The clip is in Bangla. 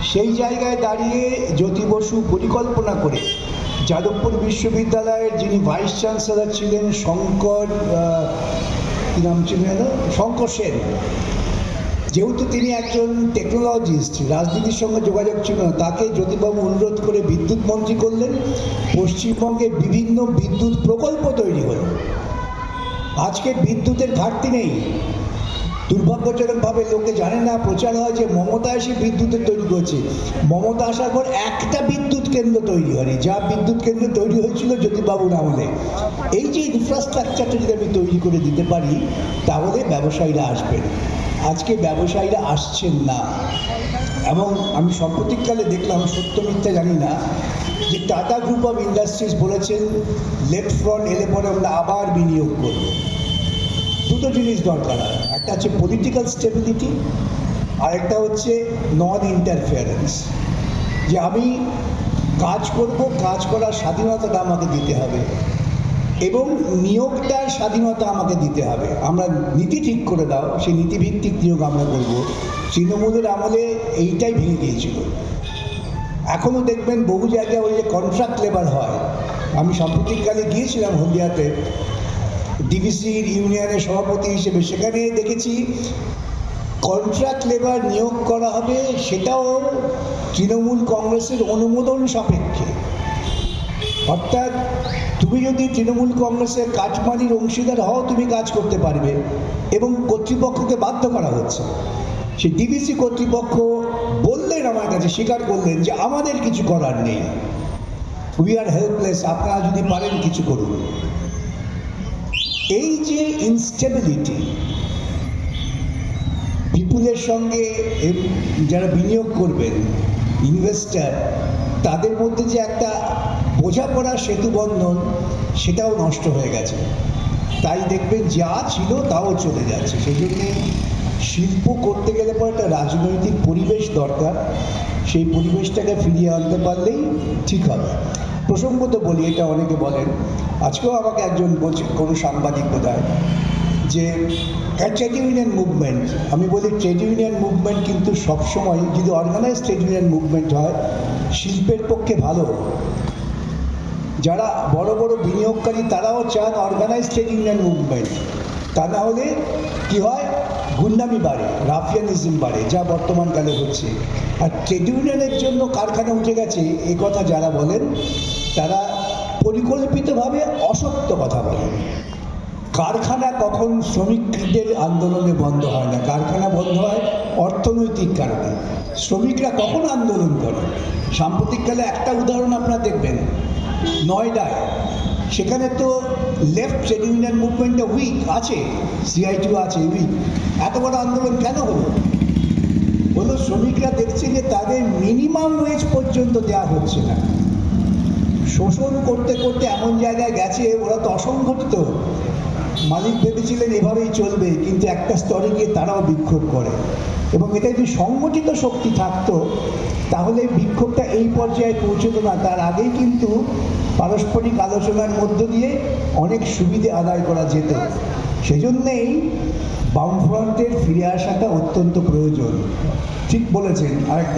সেই জায়গায় দাঁড়িয়ে জ্যোতি বসু পরিকল্পনা করে যাদবপুর বিশ্ববিদ্যালয়ের যিনি ভাইস চ্যান্সেলর ছিলেন কী নাম ছিল শঙ্কর সেন, যেহেতু তিনি একজন টেকনোলজিস্ট, রাজনীতির সঙ্গে যোগাযোগ ছিল না, তাকে জ্যোতিবাবু অনুরোধ করে বিদ্যুৎ মন্ত্রী করলেন। পশ্চিমবঙ্গে বিভিন্ন বিদ্যুৎ প্রকল্প তৈরি হল। আজকে বিদ্যুতের ঘাটতি নেই। দুর্ভাগ্যজনকভাবে লোকে জানে না, প্রচার হয় যে মমতা এসে বিদ্যুতের তৈরি করছে। মমতা আসার পর একটা বিদ্যুৎ কেন্দ্র তৈরি হয়নি, যা বিদ্যুৎ কেন্দ্র তৈরি হয়েছিল জ্যোতিবাবুর আমলে। এই যে ইনফ্রাস্ট্রাকচারটা যদি আমি তৈরি করে দিতে পারি, তাহলে ব্যবসায়ীরা আসবেন। আজকে ব্যবসায়ীরা আসছেন না। এবং আমি সাম্প্রতিককালে দেখলাম, সত্য মিথ্যা জানি না, যে টাটা গ্রুপ অফ ইন্ডাস্ট্রিজ বলেছেন লেফট ফ্রন্ট এলে পরে আমরা আবার বিনিয়োগ করব। দুটো জিনিস দরকার হয়, একটা হচ্ছে পলিটিক্যাল স্টেবিলিটি, আর একটা হচ্ছে নন ইন্টারফিয়ারেন্স। যে আমি কাজ করব, কাজ করার স্বাধীনতাটা আমাকে দিতে হবে এবং নিয়োগটার স্বাধীনতা আমাকে দিতে হবে। আমরা নীতি ঠিক করে দাও, সেই নীতিভিত্তিক নিয়োগ আমরা করব। তৃণমূলের আমলে এইটাই ভেঙে গিয়েছিল। এখনও দেখবেন বহু জায়গায় ওই যে কন্ট্রাক্ট লেবার হয়। আমি সাম্প্রতিককালে গিয়েছিলাম হলদিয়াতে ডিভিসির ইউনিয়নের সভাপতি হিসেবে, সেখানে দেখেছি কন্ট্রাক্ট লেবার নিয়োগ করা হবে, সেটাও তৃণমূল কংগ্রেসের অনুমোদন সাপেক্ষে। অর্থাৎ তুমি যদি তৃণমূল কংগ্রেসের কাটমানির অংশীদার হও, তুমি কাজ করতে পারবে, এবং কর্তৃপক্ষকে বাধ্য করা হচ্ছে। সেই ডিভিসি কর্তৃপক্ষ বললেন আমার কাছে, স্বীকার করলেন যে আমাদের কিছু করার নেই, উই আর হেল্পলেস, আপনারা যদি পারেন কিছু করুন। এই যে ইনস্টেবিলিটি, পিপুলের সঙ্গে যারা বিনিয়োগ করবেন, ইনভেস্টার, তাদের মধ্যে যে একটা বোঝাপড়া সেতু বন্ধন, সেটাও নষ্ট হয়ে গেছে। তাই দেখবেন যা ছিল তাও চলে যাচ্ছে। সেই জন্যে শিল্প করতে গেলে পর একটা রাজনৈতিক পরিবেশ দরকার। সেই পরিবেশটাকে ফিরিয়ে আনতে পারলেই ঠিক হবে। প্রসঙ্গত বলি, এটা অনেকে বলেন, আজকেও আমাকে একজন বলছে, কোনো সাংবাদিক বোধহয়, যে ট্রেড ইউনিয়ন মুভমেন্ট। আমি বলি ট্রেড ইউনিয়ন মুভমেন্ট কিন্তু সবসময়, যদি অর্গানাইজ ট্রেড ইউনিয়ন মুভমেন্ট হয়, শিল্পের পক্ষে ভালো। যারা বড় বড় বিনিয়োগকারী তারাও চান অর্গানাইজ ট্রেড ইউনিয়ন মুভমেন্ট। তা না হলে কী হয়, গুন্ডামি বাড়ে, রাফিয়ানিজম বাড়ে, যা বর্তমানকালে হচ্ছে। আর ট্রেড ইউনিয়নের জন্য কারখানা উঠে গেছে, এ কথা যারা বলেন তারা পরিকল্পিতভাবে অসত্য কথা বলেন। কারখানা কখন শ্রমিকদের আন্দোলনে বন্ধ হয় না, কারখানা বন্ধ হয় অর্থনৈতিক কারণে। শ্রমিকরা কখন আন্দোলন করে? সাম্প্রতিককালে একটা উদাহরণ আপনারা দেখবেন, নয়ডায়, সেখানে তো লেফট ট্রেড ইউনিয়ন মুভমেন্টটা উইক আছে, সিআইটিও আছে, উইক। এত বড় আন্দোলন কেন হলো? শ্রমিকরা দেখছে যে তাদের মিনিমাম ওয়েজ পর্যন্ত দেওয়া হচ্ছে না। শোষণ করতে করতে এমন জায়গায় গেছে, ওরা তো অসংগঠিত। মালিক ভেবেছিলেন এভাবেই চলবে, কিন্তু একটা স্তরে গিয়ে তারাও বিক্ষোভ করে। এবং এটা যদি সংগঠিত শক্তি থাকতো, তাহলে বিক্ষোভটা এই পর্যায়ে পৌঁছতো না। তার আগেই কিন্তু পারস্পরিক আলোচনার মধ্য দিয়ে অনেক সুবিধে আদায় করা যেত। সেজন্যেই বামফ্রন্টের ফিরে আসাটা অত্যন্ত প্রয়োজন। ঠিক বলেছেন। আরেকটা